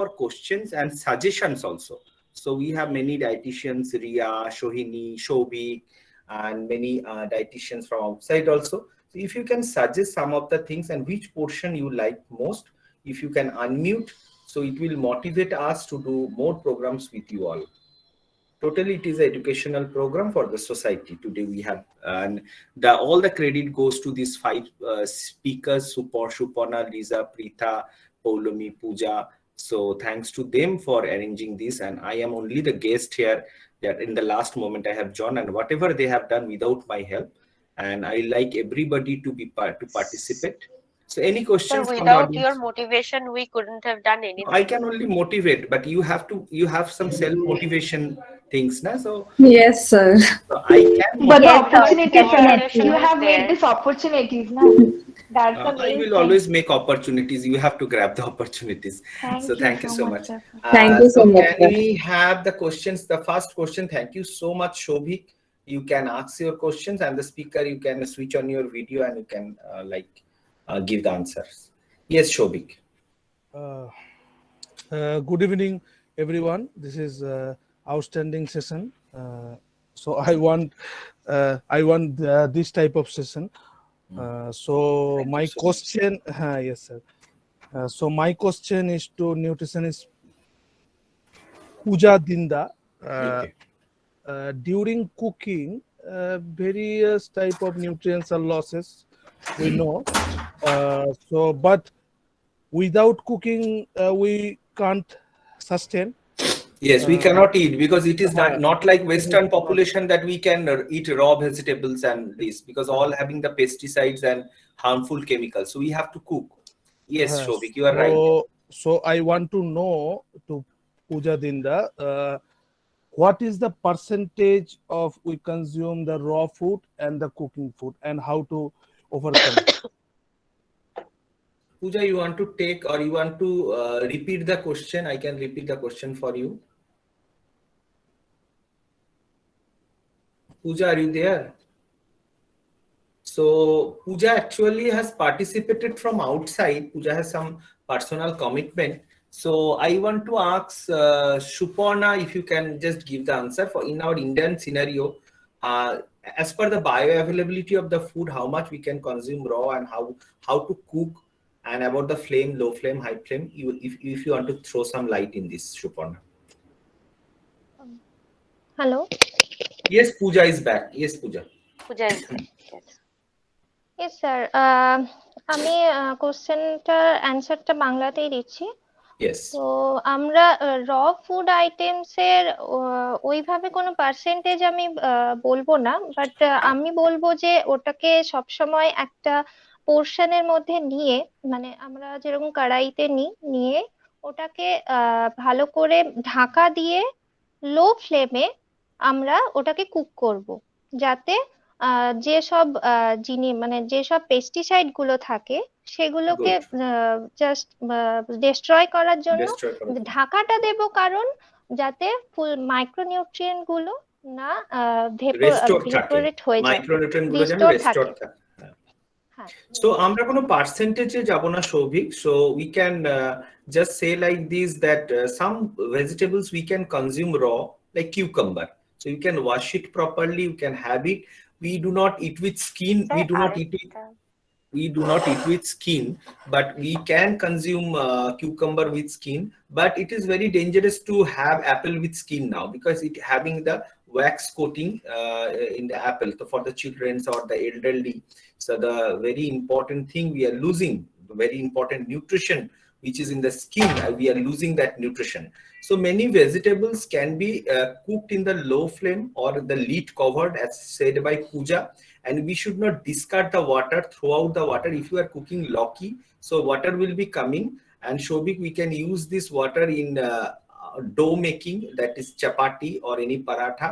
for questions and suggestions also. So we have many dietitians, Ria, Shohini, Shobik, and many dietitians from outside also. So if you can suggest some of the things and which portion you like most, if you can unmute, so it will motivate us to do more programs with you all. Totally, it is an educational program for the society. Today we have, and all the credit goes to these five speakers: Suparna, Lisa, Pritha, Poulamee, Puja. So thanks to them for arranging this, and I am only the guest here. That in the last moment I have joined, and whatever they have done without my help, and I like everybody to to participate. So any Sir, questions from the without your audience? motivation, we couldn't have done I anything. can only motivate, but you have some self motivation things, na? So Yes, sir. I can But the Yes, motivate. sir, opportunities, sir, motivation you Definitely. is have made there. these opportunities, na? That's the I main will thing. always make opportunities. You have to grab the opportunities. So Thank you thank you so so much, much. sir. Thank you so So much, can sir. we have the questions? The first question. Thank you so much, Shobhik. You can ask your questions, and the speaker you can switch on your video and you can give the answers. Yes, Shobhik. Uh, Good evening, everyone. This is outstanding session. So I want this type of session. So Thank you my so much. question, yes, sir. So my question is to nutritionist Puja Dinda. Uh, Okay. During cooking, various type of nutrients are losses. We know. But without cooking, we can't sustain. Yes, we Uh, cannot eat because it is uh, not like it is Western not. population that we can eat raw vegetables and this because all having the pesticides and harmful chemicals. So we have to cook. Yes, Uh, Shobik, you are right. so I want to know to Puja Dinda, what is the percentage of we consume the raw food and the cooking food and how to overcome? Pooja, you want to take or you want to repeat the question? I can repeat the question for you. Pooja, are you there? So Pooja actually has participated from outside. Pooja has some personal commitment. So I want to ask Suparna if you can just give the answer for in our Indian scenario. As per the bioavailability of the food, how much we can consume raw and how to cook, and about the flame, low flame, high flame. If you want to throw some light in this, Suparna. Hello. Yes, Pooja is back. Yes, Pooja. Puja is back. Yes. Yes, sir. আমি কোশ্চেনটার অ্যান্সারটা বাংলাতেই দিচ্ছি। Yes. তো আমরা র food আইটেমসের ওইভাবে কোনো percentage আমি বলবো না, বাট আমি বলবো যে ওটাকে সবসময় একটা পোর্শনের মধ্যে নিয়ে, মানে আমরা যেরকম কড়াইতে নিয়ে ওটাকে ভালো করে ঢাকা দিয়ে লো ফ্লেমে আমরা ওটাকে কুক করব, যাতে যেসব মানে যেসব পেস্টিসাইড গুলো থাকে সেগুলোকে Good. জাস্ট ডিস্ট্রয় করার জন্য Destroy করার জন্য। ঢাকাটা দেব, কারণ যাতে ফুল মাইক্রোনিউট্রিয়েন্ট গুলো না রেস্টোর থাকে, ভেপোরেট হয়ে যায়, মাইক্রোনিউট্রিয়েন্ট গুলো যেন রিস্টোর রেস্টোর থাকে। থাকে। হ্যাঁ, সো আমরা কোনো পার্সেন্টেজে যাব না Souvik, so we can just say like this that some vegetables we can consume raw like cucumber, so you can wash it properly, you can have it. We do not eat with skin, we sir do not eat with আরেকটা skin, but we can consume cucumber with skin. But it is very dangerous to have apple with skin now because it having the wax coating in the apple, so for the children or the elderly. So the very important thing, we are losing the very important nutrition which is in the skin. We are losing that nutrition. So many vegetables can be cooked in the low flame or the lid covered as said by Puja, and we should not discard the water throughout the water. If you are cooking loki, so water will be coming, and Shobik, we can use this water in dough making, that is chapati or any paratha,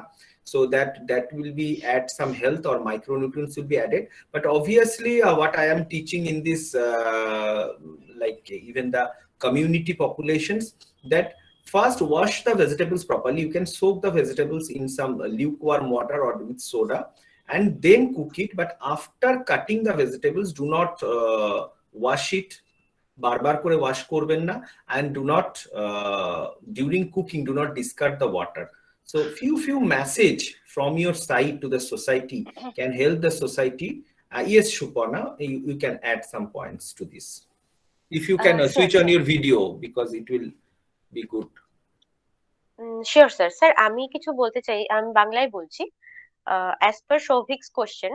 so that will be add some health or micronutrients will be added. But obviously what I am teaching in this like even the community populations, that first wash the vegetables properly. You can soak the vegetables in some lukewarm water or with soda and then cook it. But after cutting the vegetables, do not wash it বারবার করে wash করবেন না, and do not during cooking do not discard the water. So few message from your side to the society can help the society. Yes, Suparna, you can add some points to this. If you can Sure, switch on sir. your video, because it will be good. Sure sir. Sir আমি কিছু বলতে চাই, আমি বাংলায় বলছি। As per সৌভিকস question,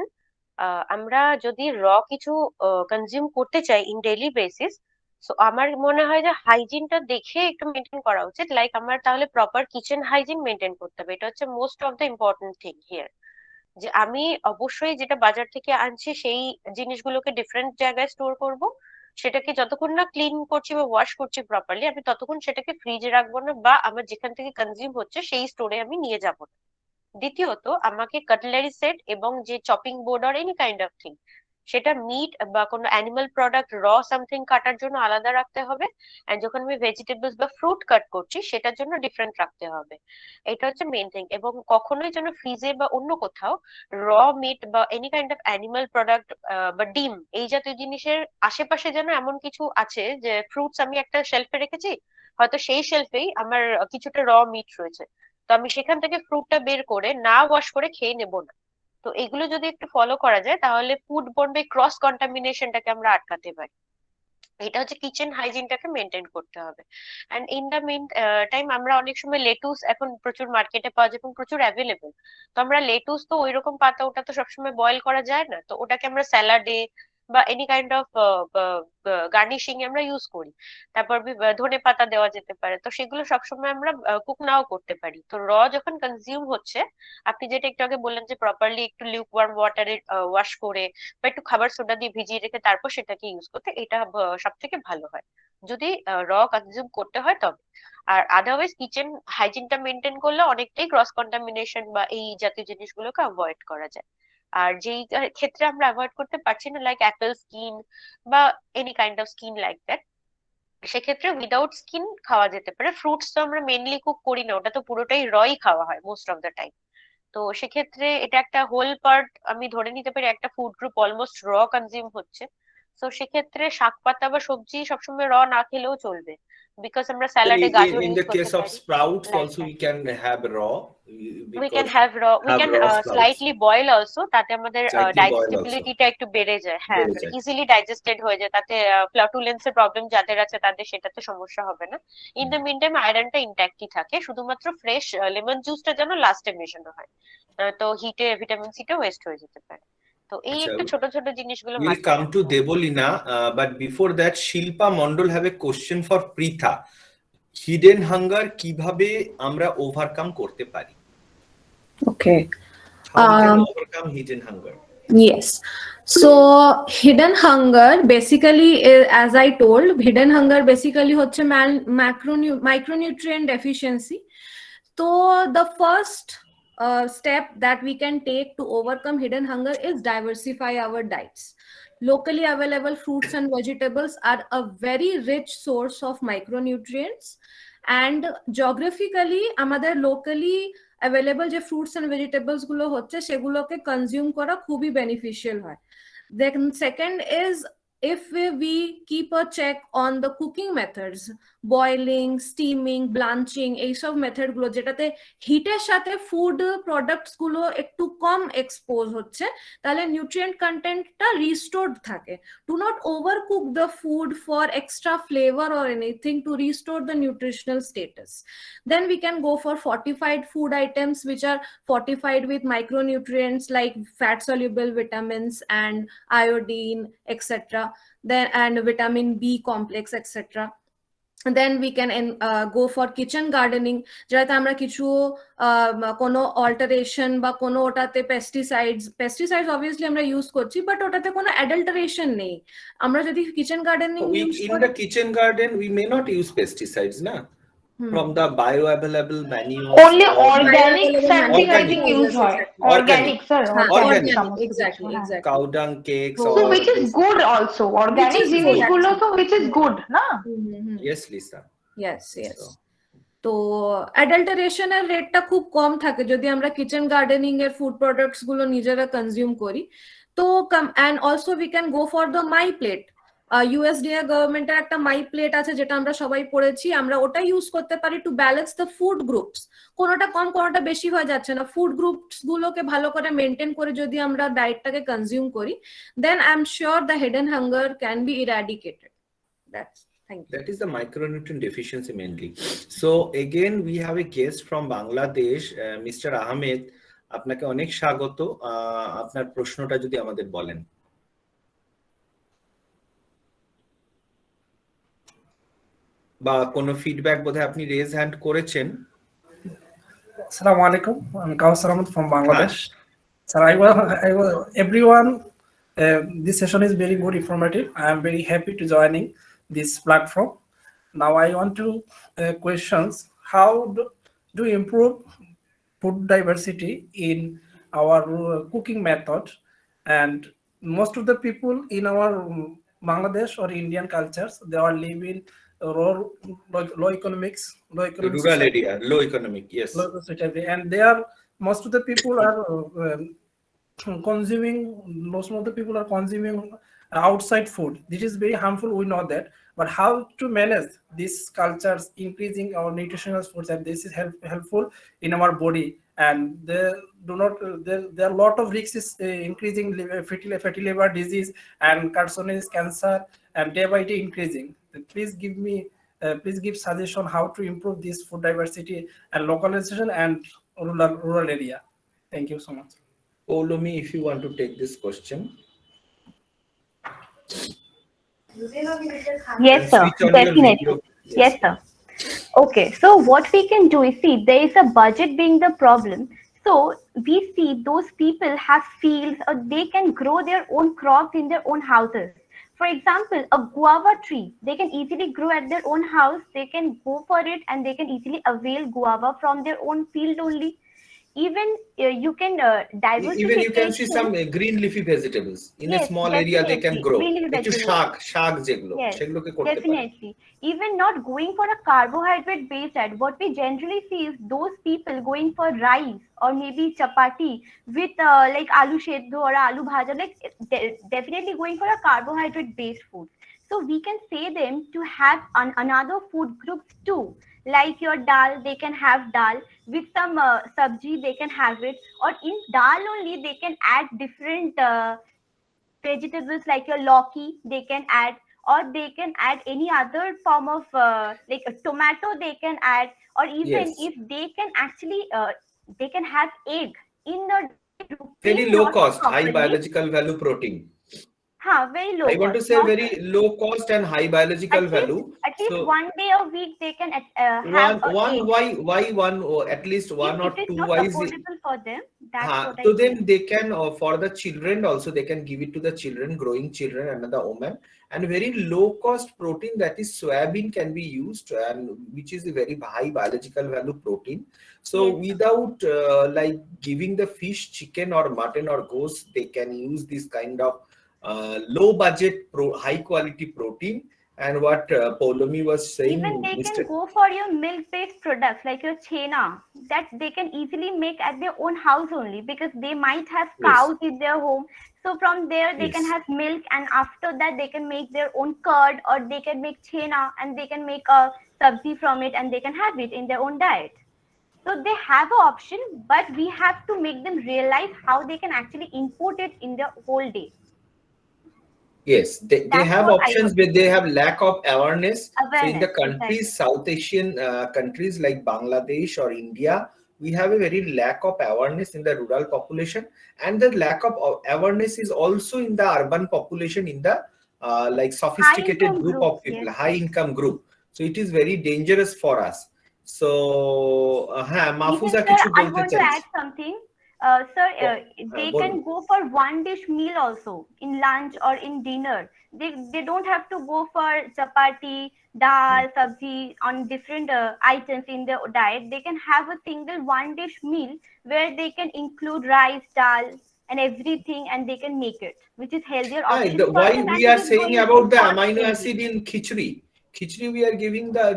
আমরা যদি কিছু কনজিউম করতে চাই ইন ডেইলি বেসিস, সো আমার মনে হয় যে হাইজিনটা দেখে একটু মেনটেন করা উচিত। লাইক আমার তাহলে প্রপার কিচেন হাইজিন মেনটেন করতে হবে, এটা হচ্ছে most of the important thing here. যে আমি অবশ্যই যেটা বাজার থেকে আনছি সেই জিনিসগুলোকে ডিফারেন্ট জায়গায় স্টোর করব, সেটাকে যতক্ষণ না ক্লিন করছি বা ওয়াশ করছি প্রপারলি, আমি ততক্ষণ সেটাকে ফ্রিজে রাখবো না, বা আমার যেখান থেকে কনজিউম হচ্ছে সেই স্টোরে আমি নিয়ে যাব না। দ্বিতীয়ত, আমাকে কাটলারি সেট এবং যে chopping board or any kind of thing, সেটা মিট বা কোনো অ্যানিমাল প্রোডাক্ট সামথিং কাটার জন্য আলাদা রাখতে হবে, এন্ড যখন আমি ভেজিটেবলস বা ফ্রুট কাট করছি সেটার জন্য ডিফারেন্ট রাখতে হবে। এটা হচ্ছে মেইন থিং। এবং কখনোই যেন ফ্রিজে বা অন্য কোথাও মিট বা any kind of animal product বা ডিম এই জাতীয় জিনিসের আশেপাশে যেন এমন কিছু আছে যে ফ্রুটস আমি একটা শেলফে রেখেছি, হয়তো সেই শেলফেই আমার কিছুটা মিট রয়েছে, তো আমি সেখান থেকে ফ্রুটটা বের করে না ওয়াশ করে খেয়ে নেবো না। তো এগুলো যদি একটু ফলো করা যায় তাহলে ফুড বোর্ন বাই ক্রস কন্টামিনেশনটাকে আমরা আটকাতে পারি। এটা হচ্ছে কিচেন হাইজিনটাকে মেনটেন করতে হবে। And in the meantime আমরা অনেক সময় লেটুস এখন প্রচুর মার্কেটে পাওয়া যায় এবং প্রচুর অ্যাভেলেবল। তো আমরা লেটুস তো ওইরকম পাতা, ওটা তো সবসময় বয়েল করা যায় না, তো ওটাকে আমরা স্যালাডে বা এনি কাইন্ড অফ গার্নিশিং আমরা ইউজ করি। তারপর ধনে পাতা দেওয়া যেতে পারে, তো সেগুলো সবসময় আমরা কুক নাও করতে পারি। তো যখন কনজিউম হচ্ছে, আপনি যেটা একটু আগে বললেন যে প্রপারলি একটু লিউক ওয়ার্ম ওয়াটারে ওয়াশ করে বা একটু খাবার সোডা দিয়ে ভিজিয়ে রেখে তারপর সেটাকে ইউজ করতে, এটা সব থেকে ভালো হয় যদি কনজিউম করতে হয় তবে। আর আদারওয়াইজ কিচেন হাইজিনটা মেনটেন করলে অনেকটাই ক্রস কন্টামিনেশন বা এই জাতীয় জিনিসগুলোকে অ্যাভয়েড করা যায়। আর যেই ক্ষেত্রে আমরা অ্যাভয়েড করতে পারছি না, লাইক অ্যাপেল স্কিন বা any kind of skin like that, সেক্ষেত্রে উইদাউট স্কিন খাওয়া যেতে পারে। ফ্রুটস তো আমরা মেনলি কুক করি না, ওটা তো পুরোটাই খাওয়া হয় মোস্ট অফ দ্য টাইম। তো সেক্ষেত্রে এটা একটা হোল পার্ট, আমি ধরে নিতে পারি একটা ফুড গ্রুপ অলমোস্ট কনজিউম হচ্ছে। তো সেক্ষেত্রে শাক পাতা বা সবজি সবসময় না খেলেও চলবে, বিকজ আমরা Then স্যালাডে গাজর in ইউজ the করতে case of পারি, sprouts, like also that. we can have raw, we can because have we have can raw sprouts, slightly boil also, তাতে আমাদের slightly boil also, ডাইজেস্টিবিলিটিটা একটু বেড়ে যায়। হ্যাঁ, বেড়ে মানে যায়। ইজিলি ডাইজেস্টেড হয়ে যায়, তাতে ফ্লাটুলেন্সের প্রবলেম যাদের আছে তাদের সেটাতে সমস্যা হবে না। ইন দ্য মিন টাইম আয়রনটা ইনট্যাক্টই থাকে, শুধুমাত্র ফ্রেশ লেমন জুসটা যেন লাস্টে মেশানো হয়, তো হিটে ভিটামিন সিটা ওয়েস্ট হয়ে যেতে পারে। তো এই আচ্ছা, একটু ছোট ছোট জিনিসগুলো we'll মাথায় come to রাখতে হবে। Debolina, but before that, Shilpa Mondol have a question for Pritha. Hidden hunger কিভাবে আমরা ওভারকাম করতে পারি? Okay. How we can Um, overcome hidden hunger? Yes. So hidden hunger basically as I told, hidden hunger basically হচ্ছে micronutrient deficiency. So the first step that we can take to overcome hidden hunger is diversify our diets. Locally available fruits and vegetables are a very rich source of micronutrients, and geographically আমাদের locally available যে fruits and vegetables গুলো হচ্ছে সেগুলোকে consume করা খুবই beneficial হয়। Then second is if we keep a check on the cooking methods, boiling, steaming, blanching, এইসব method গুলো যেটাতে হিটের সাথে ফুড প্রোডাক্টস গুলো একটু কম এক্সপোজ হচ্ছে, তাহলে নিউট্রিয়েন্ট কন্টেন্টটা রিস্টোরড থাকে। Do not overcook the food for extra flavor or anything to restore the nutritional status. Then we can go for fortified food items which are fortified with micronutrients like fat soluble vitamins and iodine, etc. Then and vitamin B complex, etc. Then we can go for kitchen gardening, যেটাতে আমরা কিছু কোনো alteration বা কোনো ওটাতে pesticides obviously আমরা use করছি, but ওটাতে কোনো অ্যাডাল্টারেশন নেই। আমরা যদি কিচেন গার্ডেনিং ইউজ In করি, the kitchen garden, we may not use pesticides, na? From the bioavailable manure. Only organic fertilizing use হয়, organic sir, organic, exactly, exactly. cow dung cakes, So or So which is good also, organic Which is জিনিসগুলো good, তো which is good না? yes, Lisa. Yes, yes. So, তো অ্যাডাল্টারেশনের রেটটা খুব কম থাকে যদি আমরা কিচেন গার্ডেনিং এর ফুড প্রোডাক্টস গুলো নিজেরা কনজিউম করি। তো and also we can go for the my plate USDA গভর্নমেন্টের একটা মাই প্লেট আছে যেটা আমরা সবাই পড়েছি, আমরা ওটা ইউজ করতে পারি to balance the food groups. কোনোটা কম কোনোটা বেশি হয়ে যাচ্ছে না, ফুড গ্রুপস গুলোকে ভালো করে মেনটেন করে যদি আমরা ডায়েটটাকে কনজিউম করি, then I am sure the hidden hunger can be eradicated. That's Thank you. That is the micronutrient deficiency mainly. So again we have a guest from Bangladesh, Mr. Ahmed. আপনাকে অনেক স্বাগত। আপনার প্রশ্নটা যদি আমাদের বলেন। বা কোনো ফিডব্যাক বোধহয় আপনি রেজ হ্যান্ড করেছেন। Assalamu alaikum. I'm Kausar Ahmed from Bangladesh. Sir, everyone, this session is very good informative. I am very happy to joining this platform. Now I want to questions how do you improve food diversity in our cooking method, and most of the people in our Bangladesh or Indian cultures, they are living low economic Rural society. area, low economic, yes. Low society, and they are most of the people are consuming outside food. This is very harmful, we know that, but how to manage these cultures, increasing our nutritional foods, and this is helpful in our body, and there are a lot of risks increasing fatty liver disease and carcinosis, cancer, and day by day increasing. Please give suggestion how to improve this food diversity and localization and rural area. Thank you so much. Poulamee, if you want to take this question. Yes, sir. Switch on your Definitely. video. Yes, sir. Okay, so what we can do is, see, there is a budget being the problem. So we see those people have fields, or they can grow their own crops in their own houses. For example, a guava tree, they can easily grow at their own house. They can go for it, and they can easily avail guava from their own field only. Even you can diversification. Even you can see some green leafy vegetables in a Yes, small area they can definitely. grow. Green leafy একটু vegetables. শাক যেগুলো Yes, সেগুলোকে করতে পারে। definitely. Even not going for a carbohydrate based diet, what we generally see is those people going for rice or maybe chapati with like aloo seddho or aloo bhaja, like definitely going for a carbohydrate based food. So we can say them to have another food groups too, like your dal, they can have dal with some sabji, they can have it, or in dal only they can add different vegetables like your lauki, they can add, or they can add any other form of like a tomato they can add, or even Yes. if they can actually they can have egg in the Very low not cost, high properly. biological value protein. Very low I want to cost, say not- very low cost and high biological value. at least So one day a week they can have a one egg. why one, or at least one If or it is two, not why is it? affordable for them, that's what I So think. then they can for the children also, they can give it to the children, growing children, another woman, and very low cost protein, that is soybean, can be used, and which is a very high biological value protein. So Yes. without like giving the fish, chicken or mutton or ghost, they can use this kind of low budget high quality protein. And what Poulamee was saying, Even they Mr. can go for your milk-based products like your chena, that they can easily make at their own house only, because they might have Yes. cows in their home. So from there they can Yes. have milk, and after that they can make their own curd, or they can make chena, and they can make a sabzi from it, and they can have it in their own diet. So they have an option, but we have to make them realize how they can actually import it in their whole day. Yes, they That's have what I options, would but they have lack of awareness. So in the Awareness, countries, exactly. South Asian countries like Bangladesh or India, we have a very lack of awareness in the rural population, and the lack of awareness is also in the urban population, in the like sophisticated High-income group groups, of people, yes. high income group. So it is very dangerous for us. So Even, Mahfuza sir, কিছু I বলতে want to চাইছে। add something. Sir, they বলুন। can go for one dish meal also in lunch or in dinner. They don't have to go for chapati, dal, sabji on different items in their diet. They can have a single one dish meal where they can include rice, dal, and everything, and they can make it, which is healthier option for Why them, we and are it is saying going about the not amino healthy. acid in khichdi? Khichdi, we are giving the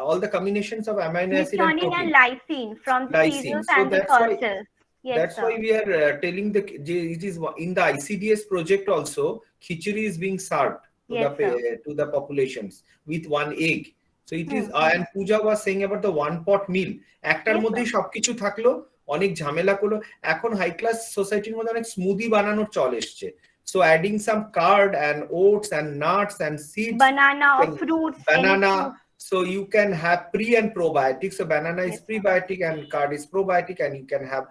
all the combinations of amino acid and Methionine and protein. lysine from the Lysine. cereals So and the that's why pulses. Yes, that's sir. why we are telling it is in the ICDS project also. Khichdi is being served to Yes, sir. to the populations with one egg. So it is, Hmm. and Puja was saying about the one pot meal. একটার Yes, মধ্যেই sir. সবকিছু থাকলো, অনেক ঝামেলা করলো। এখন high class সোসাইটির মধ্যে অনেক স্মুদি বানানোর চল এসছে। So adding some curd and oats and nuts and seeds, Banana or and fruits, any banana. fruit. So you can have pre and probiotics. So banana is Yes, sir. prebiotic and curd is probiotic, and you can have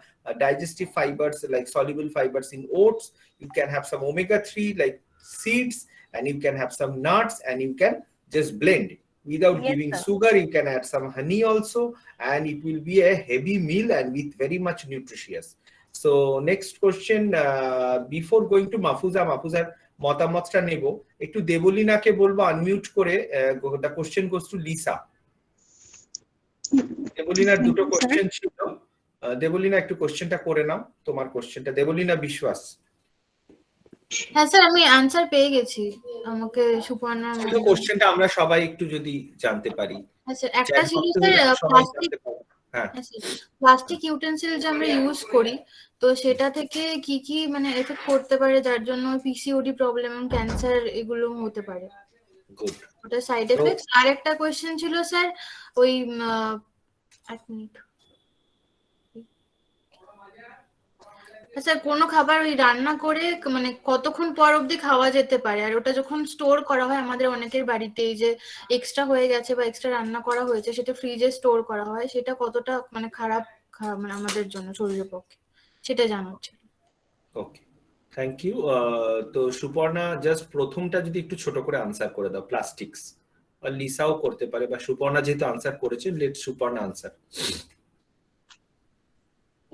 digestive fibers like soluble fibers in oats. You can have some omega-3 like seeds, and you can have some nuts, and you can just blend without Yes, giving sir. sugar. You can add some honey also, and it will be a heavy meal and with very much nutritious. So next question, before going to Mafuzaর মতামতটা নেব, একটু দেবলীনাকে বলবো unmute করে। The question goes to Lisa. দেবলীনার দুটো question ছিল, দেবলীনা একটু কোশ্চেনটা করে নাও, তোমার কোশ্চেনটা। দেবলীনা বিশ্বাস। হ্যাঁ স্যার, আমি অ্যানসার পেয়ে গেছি। আমাকে সুপর্ণা শুধু কোশ্চেনটা আমরা সবাই একটু যদি জানতে পারি। হ্যাঁ স্যার, একটা ছিল স্যার প্লাস্টিক, হ্যাঁ প্লাস্টিক ইউটেন্সিল যে আমরা ইউজ করি, তো সেটা থেকে কি কি মানে এফেক্ট করতে পারে, যার জন্য পিসিওডি প্রবলেম, ক্যান্সার এগুলো হতে পারে, গুড। ওটা সাইড এফেক্টস। আর একটা কোয়েশ্চেন ছিল স্যার, ওই এক মিনিট স্যার, কোনো খাবার ওই রান্না করে মানে কতক্ষণ পর অবধি খাওয়া যেতে পারে, আর ওটা যখন স্টোর করা হয় আমাদের অনেকের বাড়িতেই যে এক্সট্রা হয়ে গেছে বা এক্সট্রা রান্না করা হয়েছে সেটা ফ্রিজে স্টোর করা হয়, সেটা কতটা মানে খারাপ মানে আমাদের জন্য শরীরের পক্ষে, সেটা জানার ছিল। ওকে, থ্যাংক ইউ। তো সুপর্ণা জাস্ট প্রথমটা যদি একটু ছোট করে আনসার করে দাও, প্লাস্টিক্স। আর লিসাও করতে পারে, বা সুপর্ণা যেহেতু আনসার করেছে, let Suparna answer.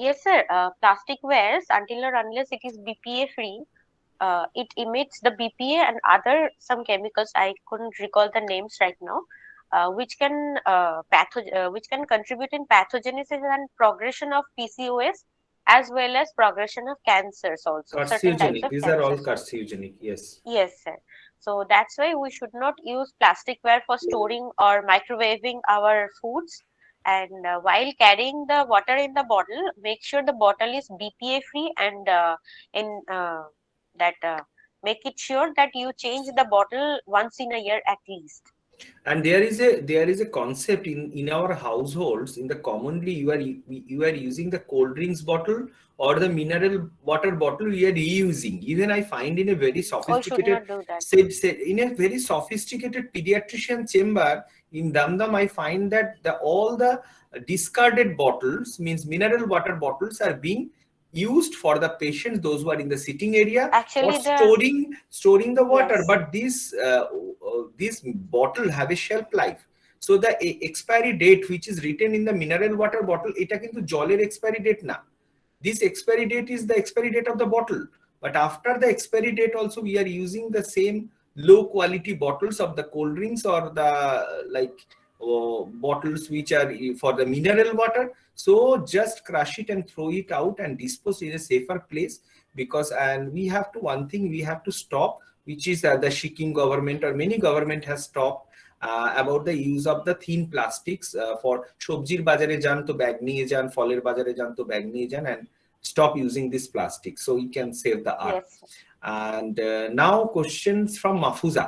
Yes, sir. Plastic wares, until or unless it is BPA free, it emits the BPA and other some chemicals. I couldn't recall the names right now, which can contribute in pathogenesis and progression of PCOS, as well as progression of cancers also. Certain types Carcinogenic. of These are all cancers also. carcinogenic. Yes. Yes, sir. So that's why we should not use plasticware for storing or microwaving our foods. And while carrying the water in the bottle, make sure the bottle is BPA free, and make it sure that you change the bottle once in a year at least. And there is a concept in our households. In the commonly you are using the cold drinks bottle or the mineral water bottle we are reusing. Even I find in a very sophisticated, Oh, should not do that. in a very sophisticated pediatrician chamber in Damdam, I find that all the discarded bottles, means mineral water bottles, are being used for the patients, those who are in the sitting area, Actually, for storing the water. Yes. But this bottle have a shelf life. So the expiry date which is written in the mineral water bottle, এটা কিন্তু জলের expiry date না. This expiry date is the expiry date of the bottle. But after the expiry date also we are using the same low quality bottles of the cold drinks or the bottles which are for the mineral water. So just crush it and throw it out and dispose in a safer place. Because, and we have to, one thing we have to stop, which is the Sikkim government or many government has stopped about the use of the thin plastics for সবজির বাজারে যান তো bag নিয়ে যান, ফলের বাজারে যান তো ব্যাগ নিয়ে যান, and stop using this plastic so we can save the earth. Yes. And now questions from Mafuza.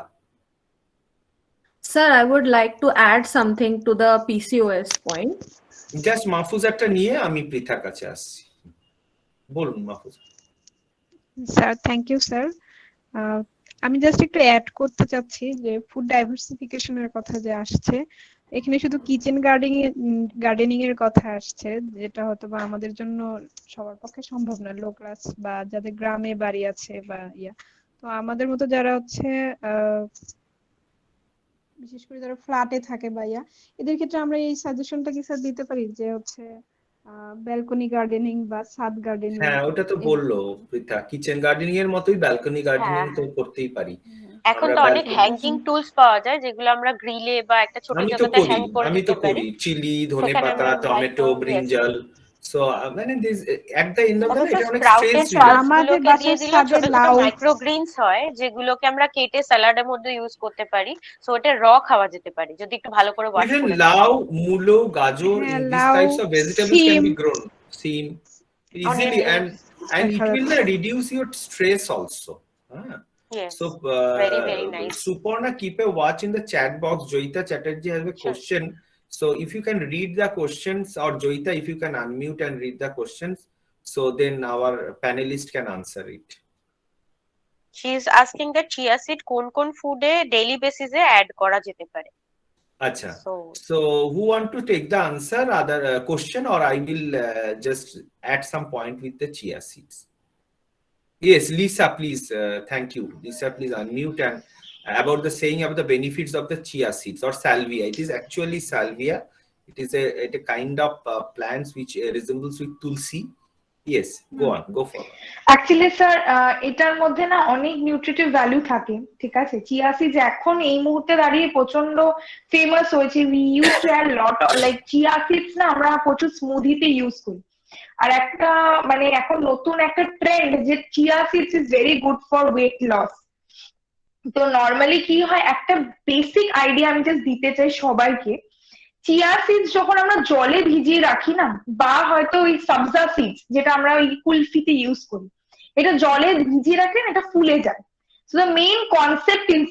Sir, I would like to add something to the PCOS point. Just মাহফুজাটা নিয়ে আমি পৃথার কাছে আসছি। বলুন Mahfuza. Sir, thank you sir. আমি just একটু add করতে চাচ্ছি যে ফুড ডাইভার্সিফিকেশনের কথা যে আসছে, এখানে শুধু কিচেন গার্ডেনিং এর কথা আসছে, যেটা হয়তো বা আমাদের জন্য সবার পক্ষে সম্ভব না, লো ক্লাস বা যাদের গ্রামে বাড়ি আছে বা তো আমাদের মতো যারা হচ্ছে বিশেষ করে যারা ফ্ল্যাটে থাকে বা এদের ক্ষেত্রে আমরা এই সাজেশনটা কি স্যার দিতে পারি যে হচ্ছে ব্যালকনি গার্ডেনিং বা ছাদ গার্ডেনিং? হ্যাঁ, ওটা তো বললো পৃথা, কিচেন গার্ডেনিং এর মতোই ব্যালকনি গার্ডেনিং তো করতেই পারি। এখন তো অনেক হ্যাঙ্গিং টুলস পাওয়া যায় যেগুলো আমরা গ্রিলে বা একটা ছোট জায়গাতে হ্যাং করে আমি তো দিতে পারি। করি চিলি, ধনেপাতা, টমেটো, ব্রিঞ্জাল। সো মানে this at the end of the day এটা অনেক স্ট্রেস আমাদের বাসায় ছাদে লাউ মাইক্রোগ্রিনস হয় যেগুলোকে আমরা কেটে স্যালাডের মধ্যে ইউজ করতে পারি। সো এটা র খাওয়া যেতে পারে যদি একটু ভালো করে ওয়াশ করে। লাউ, মূলো, গাজর, these types of vegetables can be grown easily, and it will reduce your stress also. Yes, So, very nice. Suparna, keep a watch in the chat box. Joyita Chatterjee has a Sure. question. So, if you can read the questions, or Joyita, if you can unmute and read the questions, so then our panelist can answer it. She is asking that chia seed কোন ফুডে daily বেসিসে add করা যেতে পারে। Acha. So So, who want to take the answer, other question, or I will just add some point with the chia seeds? Yes, Lisa, please. Thank you. Lisa, please unmute and about the saying about the benefits of the chia seeds or salvia. It is actually salvia. It is a kind of plants which resembles with tulsi. Yes, go on, go forward. Actually sir এটার মধ্যে না অনেক nutritive value থাকে, ঠিক আছে। Chia seeds এখন এই মুহূর্তে দাঁড়িয়ে প্রচন্ড ফেমাস হয়েছে। We use to add lot like chia seeds না আমরা প্রচুর স্মুদিতে ইউজ করি। আর একটা মানে এখন নতুন একটা ট্রেন্ড যে chia seeds is very good for weight loss. তো নর্মালি কি হয়, একটা বেসিক আইডিয়া আমি জাস্ট দিতে চাই সবাইকে। চিয়া সিডস যখন আমরা জলে ভিজিয়ে রাখি না, বা হয়তো ওই সাবজা সিডস যেটা আমরা ওই কুলফিতে ইউজ করি, এটা জলে ভিজিয়ে রাখলে এটা ফুলে যায়। So the main concept is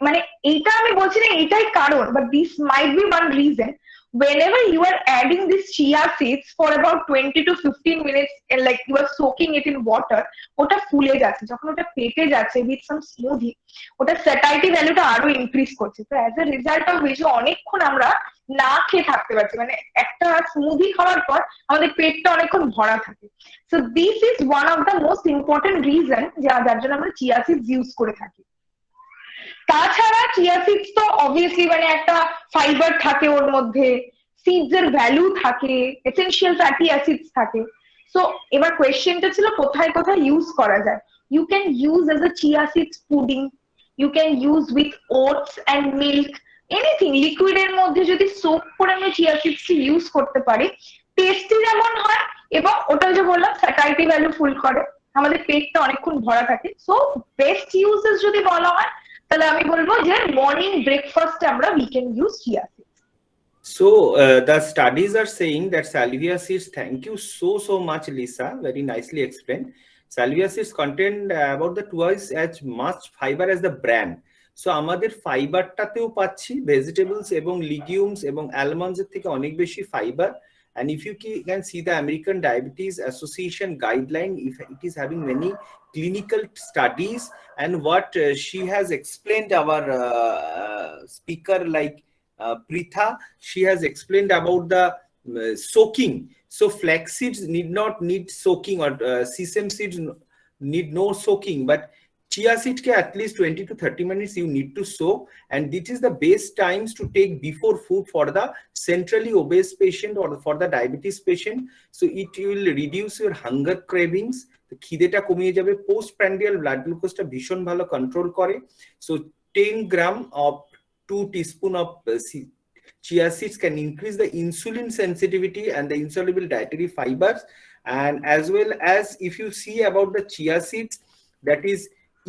মানে এইটা আমি বলছি না এটাই কারণ, but this might be one reason whenever you are adding this chia seeds for about 20 to 15 minutes and like you are soaking it in water, ওটা ফুলে যাচ্ছে। যখন ওটা ফেটে যাচ্ছে with some smoothie, ওটা স্যাটাইটি ভ্যালুটা আরো ইনক্রিজ করছে। তো as a result of which অনেকক্ষণ আমরা না খেয়ে থাকতে পারছি, মানে একটা স্মুদি খাওয়ার পর আমাদের পেটটা অনেকক্ষণ ভরা থাকে। So this is one of the most important reason যার জন্য আমরা চিয়া সিডস ইউজ করে থাকি। তাছাড়া চিয়া সিডস তো অবভিয়াসলি মানে একটা ফাইবার থাকে ওর মধ্যে, সিডস এর ভ্যালু থাকে, এসেনশিয়াল ফ্যাটি অ্যাসিডস থাকে। সো এবার কোয়েশ্চেনটা ছিল কোথায় কোথায় ইউজ করা যায়। You can use as a chia seeds pudding, you can use with oats and milk, anything লিকুইডের মধ্যে যদি সোপ করে আমি চিয়া সিডস ইউজ করতে পারি, টেস্টি যেমন হয় এবং ওটা যে বললাম স্যাটাইটি ভ্যালু ফুল করে, আমাদের পেটটা অনেকক্ষণ ভরা থাকে। সো বেস্ট ইউজেস যদি বলা হয় তাহলে আমি বলবো যে মর্নিং ব্রেকফাস্টে আমরা we can use chia seeds. So the studies are saying that salvia seeds, thank you so much Lisa, very nicely explained. Salvia seeds contain about the twice as much fiber as the bran. So আমাদের ফাইবারটাতেও পাচ্ছি, vegetables এবং লিগিউমস এবং almonds এর থেকে অনেক বেশি fibre. And if you can see the American Diabetes Association guideline, if it is having many clinical studies, and what she has explained, our speaker like Pritha, she has explained about the soaking. So flax seeds need not soaking, or sesame seeds need no soaking, but chia seed ke at least 20 to 30 minutes you need to soak, and this is the best times to take before food for the centrally obese patient or for the diabetes patient. So it will reduce your hunger cravings, খিদেটা কমিয়ে যাবে, postprandial blood glucose টা ভীষণ ভালো control করে। So 10 gram of 2 teaspoon of chia seeds can increase the insulin sensitivity and the insoluble dietary fibers. And as well as if you see about the chia seeds, that is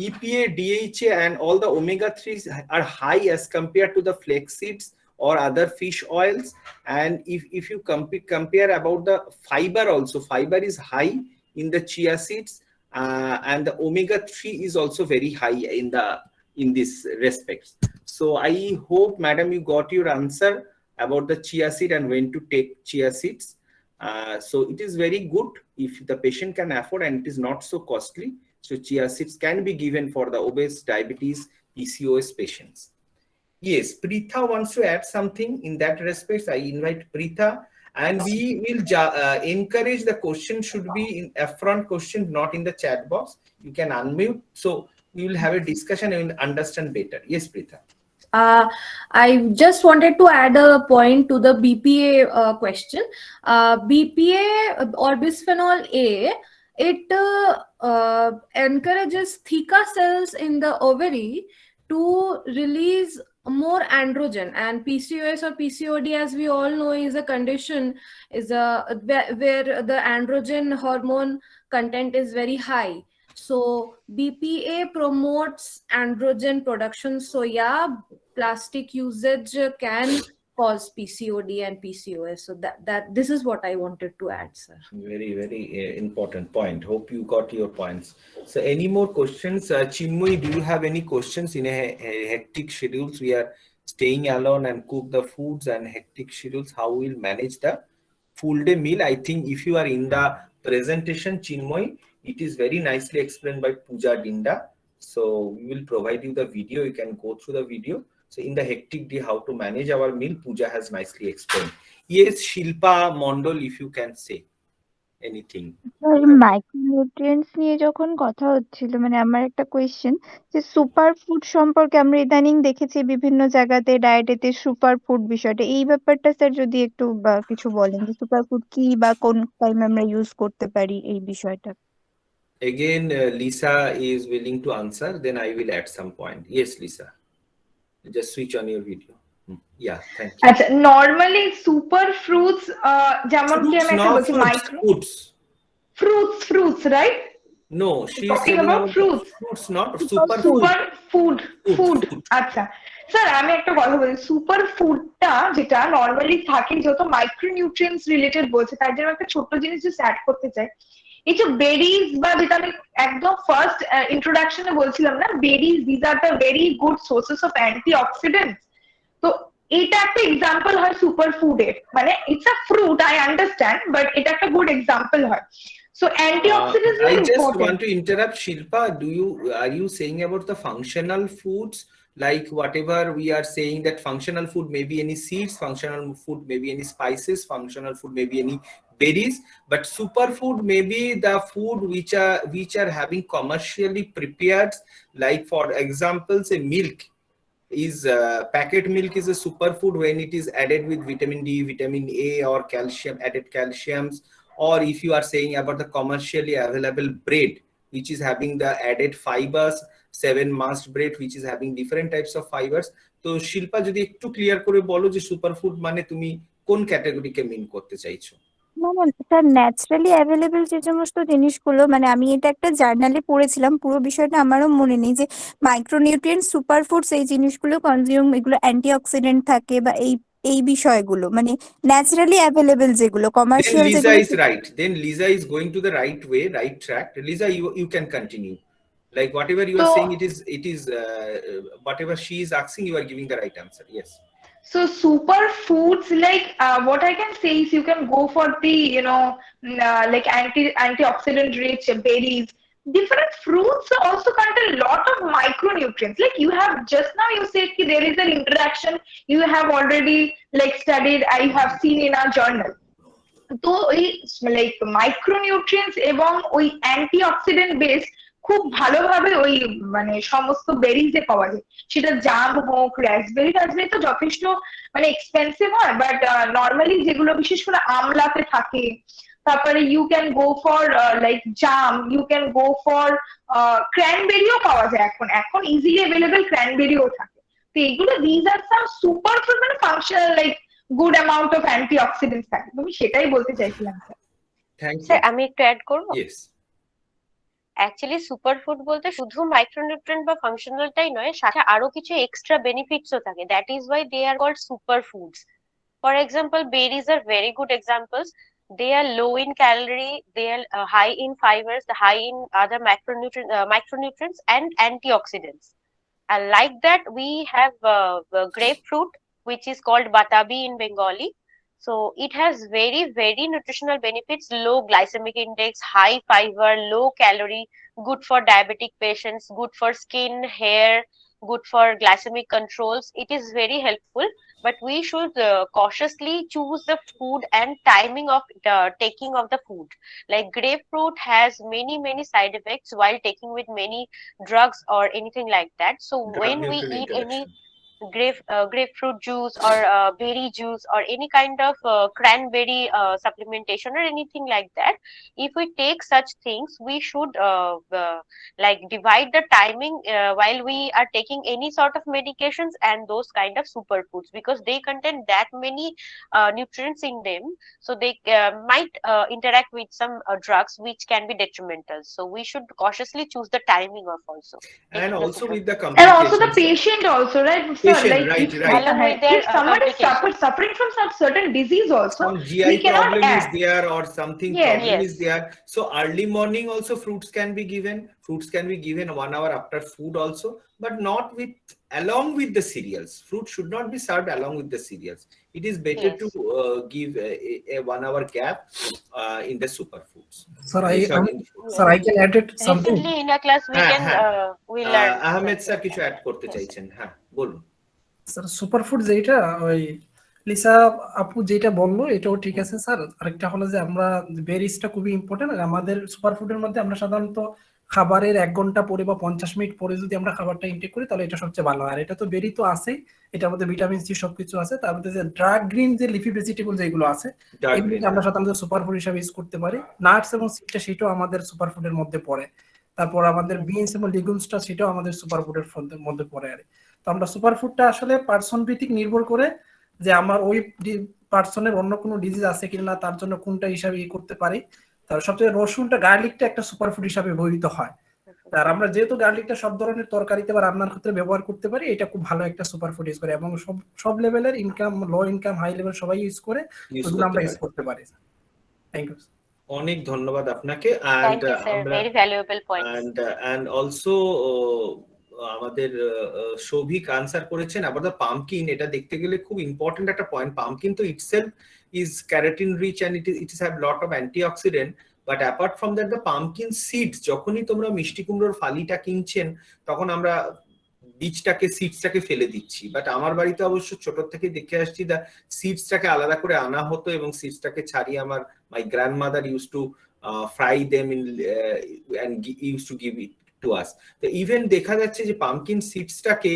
EPA, DHA and all the omega-3s are high as compared to the flax seeds or other fish oils. And if you compare about the fiber also, fiber is high in the chia seeds, and the omega-3 is also very high in this respect. So I hope madam you got your answer about the chia seed and when to take chia seeds. So it is very good if the patient can afford and it is not so costly. So chia seeds can be given for the obese, diabetes, PCOS patients. Yes, Pritha wants to add something in that respect. I invite Pritha, and we will encourage the question should be in upfront question, not in the chat box. You can unmute, so we will have a discussion and understand better. Yes, Pritha. I just wanted to add a point to the BPA question. BPA or bisphenol A, it encourages theca cells in the ovary to release more androgen, and PCOS or PCOD, as we all know, is a condition where the androgen hormone content is very high. So BPA promotes androgen production. So yeah, plastic usage can cause PCOD and PCOS. So that this is what I wanted to add, sir. Very, very important point. Hope you got your points. So, any more questions? Chinmoy, do you have any questions in a hectic schedules? We are staying alone and cook the foods and hectic schedules. How we'll manage the full day meal? I think if you are in the presentation, Chinmoy, it is very nicely explained by Puja Dinda. So, we will provide you the video. You can go through the video. So, in the hectic day, how to manage our meal, Puja has nicely explained. Yes, Shilpa Mondol, if you can say anything. Micronutrients নিয়ে যখন কথা হচ্ছিল, মানে আমার একটা question, যে super food সম্পর্কে আমরা ইদানিং দেখেছি বিভিন্ন জায়গাতে ডায়েটেতে সুপার ফুড বিষয়টা, এই ব্যাপারটা স্যার যদি একটু কিছু বলেন যে সুপার ফুড কি বা কোন টাইমে আমরা ইউজ করতে পারি এই বিষয়টা। Again, Lisa is willing to answer, then I will add some point. Yes, Lisa. Just switch on your video. Yeah, thank you. আচ্ছা, নরমালি সুপার ফ্রুটস যেমন কি Fruits, আমি একটা not বলছি fruits, micro foods. fruits, right? No, she is Talking telling about about fruits. fruits, not super food. Super food Food. আচ্ছা sir, আমি একটা কথা বলি, সুপার ফুডটা যেটা নরমালি থাকে, যেহেতু মাইক্রোনিউট্রিয়েন্টস রিলেটেড বলছে, তার জন্য একটা ছোট্ট জিনিস যে অ্যাড করতে চাই। এই যে বেরিজ, বা যেটা আমি একদম ফার্স্ট ইন্ট্রোডাকশনে বলছিলাম না, berries, these are the very good sources of anti oxidants. তো এটা একটা এক্সাম্পল হয় সুপার ফুডের, মানে it's a fruit, I understand, but এটা একটা গুড এক্সাম্পল হয়। So antioxidants I are just important. want to interrupt, Shilpa. Are you saying about the functional foods, like whatever we are saying that functional food may be any seeds, functional food may be any spices, functional food may be any berries, but superfood may be the food which are having commercially prepared, like for example, say milk is packet milk is a superfood when it is added with vitamin D, vitamin A, or calcium, added calciums. Or if you are saying about the commercially available bread, which is having the added fibers, 7 mast bread, which is having different types of fibers. তো শিল্পা যদি একটু clear করে বলো যে superfood মানে তুমি কোন ক্যাটাগরিকে মিন করতে চাইছো? না না স্যার, ন্যাচারালি অ্যাভেলেবেল যে সমস্ত জিনিসগুলো, মানে আমি এটা একটা জার্নালে পড়েছিলাম, পুরো বিষয়টা আমারও মনে নেই, যে মাইক্রোনিউট্রিয়েন্ট সুপার ফুডস এই জিনিসগুলো কনজিউম, এগুলো অ্যান্টিঅক্সিডেন্ট থাকে বা এই বিষয়গুলো, মানে ন্যাচারালি অ্যাভেলেবেল যেগুলো Then কমার্শিয়াল Lisa যেগুলো। is right. Then Lisa is going to the right way, right track. Lisa, you can continue. Like whatever you are So- saying, it is whatever she is asking, you are giving the right answer. Yes. So super foods, like what I can say is you can go for the like antioxidant rich berries. Different fruits also contain a lot of micronutrients. Like you have just now you said ki there is an interaction you have already like studied, I have seen in our journal. তো ওই like micronutrients এবং ওই antioxidant base খুব ভালোভাবে ওই মানে সমস্ত বেরিজে পাওয়া যায়, সেটা জাম হোক, রাসবেরি তো যথেষ্ট মানে এক্সপেন্সিভ হয়, বাট নর্মালি যেগুলো বিশেষ করে আমলাতে থাকে, তারপরে you can go for like jam, you can go for ক্র্যানবেরিও পাওয়া যায়, এখন ইজিলি অ্যাভেলেবল ক্র্যানবেরিও থাকে। তো এগুলো these are some super food, মানে functional like good amount of antioxidants থাকে। তুমি সেটাই বলতে চাইছিলাম স্যার। Thank you. স্যার আমি একটু অ্যাড করব। Yes. অ্যাকচুয়ালি সুপারফুড বলতে শুধু মাইক্রোনিউট্রিয়েন্ট বা ফাংশনালটাই নয়, সাথে আরো কিছু এক্সট্রা বেনিফিটসও থাকে, that is why they are called superfoods. For example, berries are very good examples. They are low in calorie, they are high in fibers, high in other micronutrients and antioxidants. And like that, we have grapefruit, which is called batabi in Bengali. So it has very, very nutritional benefits, low glycemic index, high fiber, low calorie, good for diabetic patients, good for skin, hair, good for glycemic controls. It is very helpful, but we should cautiously choose the food and timing of the taking of the food. Like grapefruit has many, many side effects while taking with many drugs or anything like that. So when we eat any grapefruit juice or berry juice or any kind of cranberry supplementation or anything like that, if we take such things, we should like divide the timing while we are taking any sort of medications and those kind of superfoods, because they contain that many nutrients in them, so they might interact with some drugs which can be detrimental. So we should cautiously choose the timing of also And also with the And also the complications. patient also, right? Patient, like right, if right. Along with their if someone is complications. suffering from some certain disease also, Some we GI cannot problem is act. there or something Yes. problem is Yes. there. So early morning also fruits can be given. Fruits can be given 1 hour after food also, but not with along with the cereals. Fruit should not be served along with the cereals. It is better Yes. to give a 1 hour gap in the superfoods. Sir, Sorry, in the fruits. sir, I can add it something. Recently in a class we হ্যাঁ can হ্যাঁ we learn Ahmed sir something. কিছু add করতে Yes, sir. চাইছেন, হ্যাঁ বলুন। Sir superfood যেটা ওই Lisa আপু যেটা বললো এটাও ঠিক আছে স্যার। আরেকটা হলো যে আমরা বেরিজটা খুবই ইম্পর্টেন্ট। আর আমাদের সুপারফুডের মধ্যে আমরা সাধারণত খাবারের 1 ঘন্টা পরে বা 50 মিনিট পরে যদি আমরা খাবারটা ইনটেক করি তাহলে এটা সবচেয়ে ভালো। আর এটা তো বেরি তো আছেই, এটার মধ্যে ভিটামিন সি সবকিছু আছে। তার মধ্যে যে ড্রাগ গ্রিন যে লিফি ভেজিটেবল যেগুলো আছে এগুলোকে আমরা সাধারণত সুপারফুড হিসাবে ইউজ করতে পারি। নাটস এবং সিডটা সেটাও আমাদের সুপারফুডের মধ্যে পড়ে। তারপর আমাদের বিনস এবং লিগুমসটা সেটাও আমাদের সুপারফুডের মধ্যে পড়ে। আর তো আমরা সুপারফুডটা আসলে পার্সন ভিত্তিক নির্ভর করে যে আমার ওই পার্সনের অন্য কোনো ডিজিজ আছে কিনা তার জন্য কোনটা হিসাবে করতে পারি। তার সবচেয়ে রসুনটা গার্লিকটা একটা সুপারফুড হিসাবে ব্যবহৃত হয়। আর আমরা যেহেতু গার্লিকটা সব ধরনের তরকারিতে বা রান্নার ক্ষেত্রে ব্যবহার করতে পারি, এটা খুব ভালো একটা সুপারফুড ইউজ করে এবং সব লেভেলের income, low income, high level সবাই ইউজ করে, ওগুলো আমরা ইউজ করতে পারি। Thank you. অনেক ধন্যবাদ আপনাকে। Thank you, sir. Very valuable points. And also আমাদের সৌভিক আনসার করেছেন আবার দ্য পামকিন। এটা দেখতে গেলে খুব ইম্পর্টেন্ট একটা পয়েন্ট। পামকিন তো itself is carotene rich and it is have lot of antioxidant, but apart from that the pumpkin seeds, যখনই তোমরা মিষ্টি কুমড়োর ফালিটা কিনছেন তখন আমরা বীজটাকে সিডসটাকে ফেলে দিচ্ছি। বাট আমার বাড়িতে অবশ্য ছোট থেকে দেখে আসছি দা সিডসটাকে আলাদা করে আনা হতো এবং সিডসটাকে ছাড়িয়ে আমার my grandmother use to fry them in and use to give it to us. তো ইভেন দেখা যাচ্ছে যে পামকিন সিডসটাকে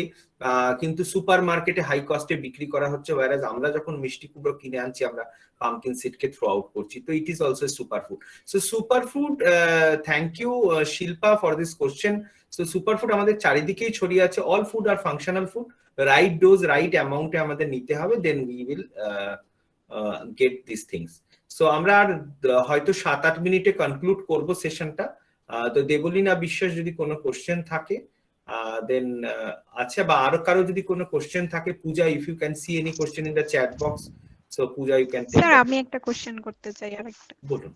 কিন্তু সুপার মার্কেটে হাই কস্টে বিক্রি করা হচ্ছে, ওয়ারাজ আমরা যখন মিষ্টি কুমড়ো কিনে আনছি আমরা পামকিন সিডকে থ্রো আউট করছি। তো it is also superfood. So superfood, thank you Shilpa for this question. So superfood আমাদের চারিদিকেই ছড়িয়ে আছে। All food are functional food, right dose right অ্যামাউন্টে আমাদের নিতে হবে, then we will get this things. So আমরা আর হয়তো 7-8 মিনিটে কনক্লুড করব সেশনটা। তো দেবলীনা বিশ্বাস যদি কোনো কোশ্চেন থাকে দেন আচ্ছা, বা আরো কারো যদি কোনো কোশ্চেন থাকে, Puja if you can see any question in the chat box, so Puja you can take. Sir আমি একটা কোশ্চেন করতে চাই আরেকটা। বলুন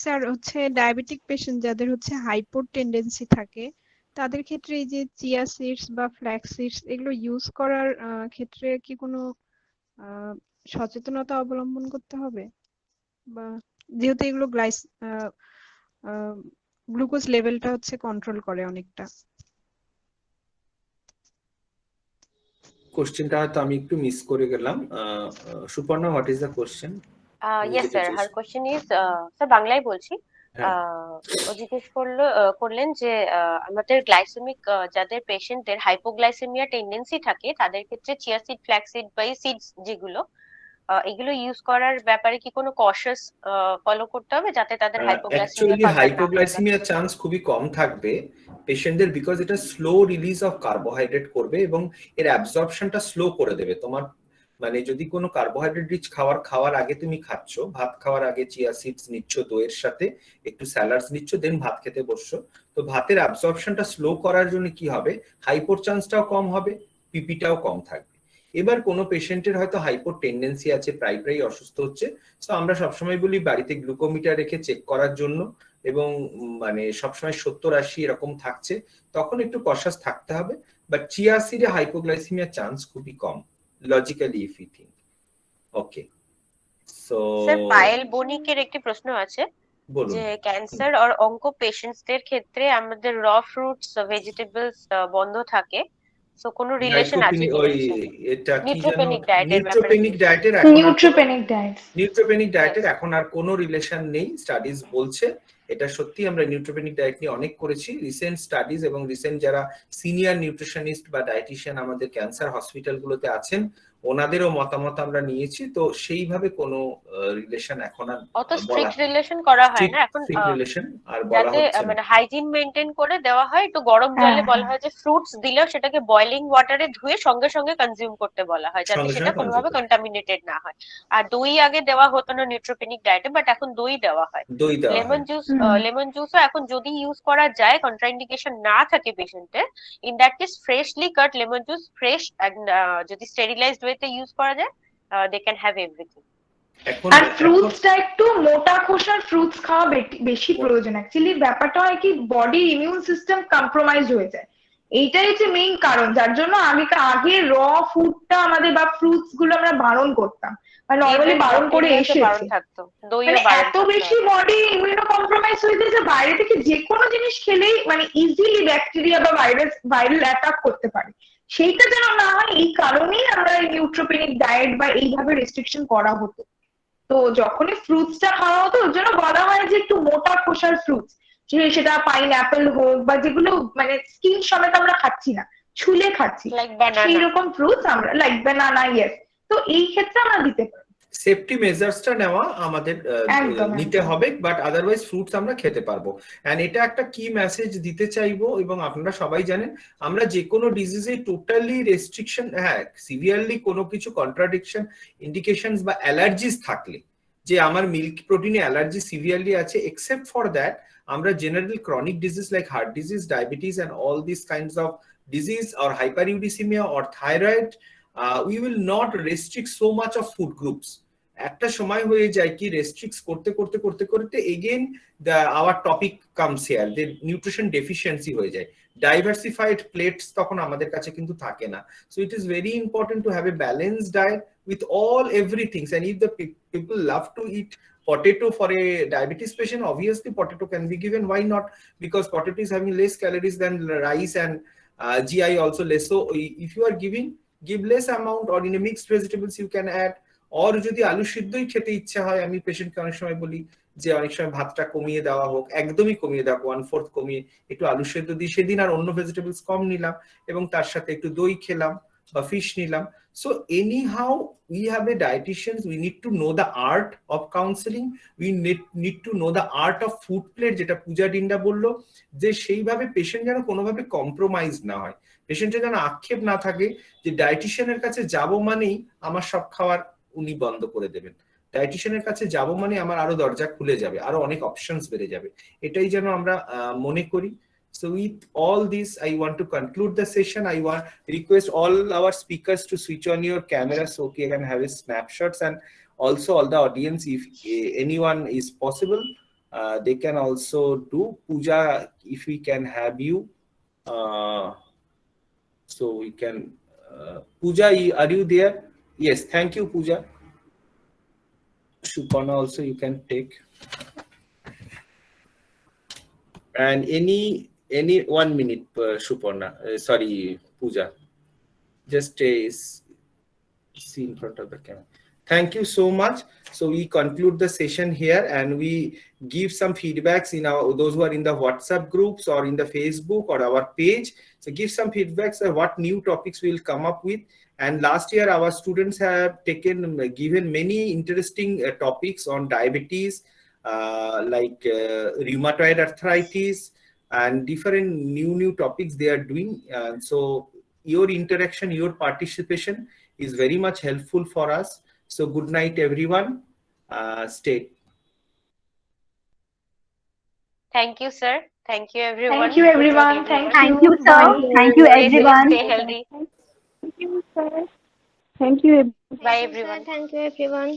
স্যার হচ্ছে ডায়াবেটিক পেশেন্ট যাদের হচ্ছে হাইপোর টেন্ডেন্সি থাকে তাদের ক্ষেত্রে এই যে চিয়া সিডস বা ফ্ল্যাক্স সিডস এগুলো ইউজ করার ক্ষেত্রে কি কোনো সচেতনতা অবলম্বন করতে হবে, বা যেহেতু এগুলো গ্লুকোজ লেভেলটা হচ্ছে কন্ট্রোল করে অনেকটা? কোশ্চেনটা হয়তো আমি একটু মিস করে গেলাম। Suparna, what is the question? Yes, sir. Her question is, sir, বাংলায় বলছি। ও জিজ্ঞেস করলেন যে আমাদের গ্লাইসেমিক যাদের পেশেন্টদের হাইপোগ্লাইসেমিয়া টেন্ডেন্সি থাকে তাদের ক্ষেত্রে চিয়া সিড, ফ্ল্যাক্স সিড বা সিডস যেগুলো এগুলো ইউজ করার ব্যাপারে কি কোনো কশাস ফলো করতে হবে যাতে তাদের হাইপোগ্লাইসেমিয়ার চান্স খুবই কম থাকবে পেশেন্টদের, বিকজ এটা স্লো রিলিজ অফ কার্বোহাইড্রেট করবে এবং এর অ্যাবজর্পশনটা স্লো করে দেবে। তোমার মানে যদি কোনো কার্বোহাইড্রেট রিচ খাওয়ার আগে তুমি খাচ্ছ, ভাত খাওয়ার আগে চিয়া সিডস নিচ্ছ, দইয়ের সাথে একটু স্যালাডস নিচ্ছ, দেন ভাত খেতে বসছো, তো ভাতের অ্যাবজর্পশনটা স্লো করার জন্য কি হবে, হাইপোর চান্সটাও কম হবে, পিপিটাও কম থাকবে। এবার কোনো পেশেন্টের হয়তো হাইপোর টেন্ডেন্সি আছে, প্রায় অসুস্থ হচ্ছে, তো আমরা সবসময় বলি বাড়িতে গ্লুকোমিটার রেখে চেক করার জন্য, এবং মানে সবসময় 70-80 এরকম থাকছে, তখন একটু কশাস থাকতে হবে। বাট চিয়া সিডে হাইপোগ্লাইসেমিয়ার চান্স খুবই কম logically if you think. Okay, so sir Payel বণিকের একটি প্রশ্ন আছে যে ক্যান্সার আর অঙ্কো পেশেন্টসদের ক্ষেত্রে আমাদের র ফ্রুটস ভেজিটেবলস বন্ধ থাকে, সো কোনো রিলেশন আছে কিনা? এটা কি জানো, নিউট্রোপেনিক ডায়েটের এখন আর কোনো রিলেশন নেই। স্টাডিজ বলছে এটা সত্যি। আমরা নিউট্রোপেনিক ডায়েট নিয়ে অনেক করেছি, রিসেন্ট স্টাডিজ এবং রিসেন্ট যারা সিনিয়র নিউট্রিশনিস্ট বা ডায়েটিশিয়ান আমাদের ক্যান্সার হসপিটালগুলোতে আছেন ওনাদেরও মতামত আমরা নিয়েছি। তো সেইভাবে কোনো রিলেশন এখন আর অত বলা স্ট্রিক্ট রিলেশন করা হয় না এখন, স্ট্রিক্ট রিলেশন আর বলা যাতে হচ্ছে না। মানে হাইজিন মেনটেন করে দেওয়া হয়। একটু গরম হ্যাঁ, জলে বলা হ্যাঁ। হয় যে ফ্রুটস দিলেও সেটাকে বয়লিং ওয়াটারে ধুয়ে সঙ্গে সঙ্গে কনজিউম করতে বলা হয়, যাতে সঙ্গে সেটা সঙ্গে কোনোভাবে কনজিউম কন্টামিনেটেড না হয়। আর দই আগে দেওয়া হতো না নিউট্রোপেনিক ডায়েটে, বাট এখন দই দেওয়া হয়। দই দেওয়া লেমন হয়। জুস, হুম। লেমন জুসও এখন যদি ইউজ করা যায়, কন্ট্রাইন্ডিকেশন না থাকে পেশেন্টের, in that case freshly cut lemon juice, fresh, যদি স্টেরিলাইজড ওয়েতে ইউজ করা যায়, দে ক্যান হ্যাভ এভরিথিং। এখন আর এখন ফ্রুটসটা একটু মোটা খোসার ফ্রুটস খাওয়া বেশি প্রয়োজন। অ্যাকচুয়ালি ব্যাপারটা হয় কি, বডির ইমিউন সিস্টেম কম্প্রোমাইজ হয়ে যায়। এইটাই হচ্ছে মেইন কারণ যার জন্য আগে র ফুডটা আমাদের বা ফ্রুটস গুলো আমরা বারণ করতাম, বা নর্মালি বারণ করে বারণ এসেছি। থাকতো, দইও মানে বারণ এত থাকতো বেশি আগে। বডি ইমিউনো কম্প্রোমাইজ হয়ে যায় যে বাইরে থেকে যে কোনো জিনিস খেলেই মানে ইজিলি ব্যাকটেরিয়া বা ভাইরাল অ্যাটাক করতে পারে। সেইটা যেন না হয়, এই কারণেই আমরা এই নিউট্রোপেনিক ডায়েট বা এইভাবে রেস্ট্রিকশন করা হতো। তো যখনই ফ্রুটসটা খাওয়া হতো ওর জন্য বলা হয় যে একটু মোটা খোসার ফ্রুটস, সেটা পাইনঅ্যাপেল হোক বা যেগুলো মানে স্কিন সমেত আমরা খাচ্ছি না, ছুলে খাচ্ছি, লাইক সেই বানানা। রকম ফ্রুটস আমরা, লাইক বানানা, ইয়েস। তো এই ক্ষেত্রে আমরা দিতে পারি। সেফটি মেজার্সটা নেওয়া আমাদের একদম নিতে একদম। হবে, বাট আদারওয়াইজ ফ্রুটস আমরা খেতে পারবো। এন্ড এটা একটা কি মেসেজ দিতে চাইবো, এবং আপনারা সবাই জানেন আমরা যে কোনো ডিজিজে টোটালি রেস্ট্রিকশন, হ্যাঁ সিভিয়ারলি কোনো কিছু কন্ট্রাডিকশন, ইন্ডিকেশনস বা অ্যালার্জিস থাকলে, যে আমার মিল্ক প্রোটিনে অ্যালার্জি সিভিয়ারলি আছে, এক্সেপ্ট ফর দ্যাট আমরা general chronic disease like heart disease, diabetes and all this kinds of disease or hyperuricemia or thyroid, we will not restrict so much of food groups. একটা সময় হয়ে যায় কি restrict করতে করতে করতে করতে again our topic comes here, যে নিউট্রিশন ডেফিসিয়েন্সি হয়ে যায়, ডাইভার্সিফাইড প্লেটস তখন আমাদের কাছে কিন্তু থাকে না। So it is very important to have a balanced diet with all everything. And if the people love to eat potato, for a diabetes patient obviously potato can be given, why not, because potato is having less calories than rice and GI also less. So if you are giving, give less amount, or in a mixed vegetables you can add, or যদি আলু সিদ্ধই খেতে ইচ্ছা হয়, আমি পেশেন্টকে অনেক সময় বলি যে অনেক সময় ভাতটা কমিয়ে দেওয়া হোক, একদমই কমিয়ে দেওয়া, 1/4 কমিয়ে একটু আলু সিদ্ধ দিই সেদিন, আর অন্য ভেজিটেবলস কম নিলাম এবং তার সাথে একটু দই খেলাম বা ফিশ নিলাম। So anyhow we have a dietitians, we need to know the art of counseling, we need to know the art of food plate, যেটা পূজা ডিন্ডা বললো, যে সেইভাবে পেশেন্ট যেন কোনোভাবে কম্প্রোমাইজ না হয়, পেশেন্টের যেন আক্ষেপ না থাকে যে ডায়েটিশিয়ানের কাছে যাব মানেই আমার সব খাবার উনি বন্ধ করে দেবেন, ডায়েটিশিয়ানের কাছে যাব মানে আমার আরো দরজা খুলে যাবে, আরো অনেক অপশনস বেড়ে যাবে, এটাই যেন আমরা মনে করি। So with all this, I want to conclude the session. I want request all our speakers to switch on your camera so we can have a snapshots, and also all the audience, if anyone is possible, they can also do. Puja, if we can have you, so we can. Puja, are you there? Yes, thank you, Puja. Suparna also you can take. And any 1 minute, Suparna, sorry, Puja, just see in front of the camera. Thank you so much. So we conclude the session here, and we give some feedbacks in our, those who are in the WhatsApp groups or in the Facebook or our page. So give some feedbacks on what new topics we'll come up with. And last year our students have given many interesting topics on diabetes, like rheumatoid arthritis, and different new topics they are doing. So your interaction, your participation is very much helpful for us. So good night everyone. Stay. Thank you, sir. Thank you, everyone. Thank you, Good luck, everyone. everyone. Thank you, sir. Bye. Thank you, Stay safe, everyone. stay healthy. Thank you, sir. Thank you. Bye, everyone. Thank you, everyone.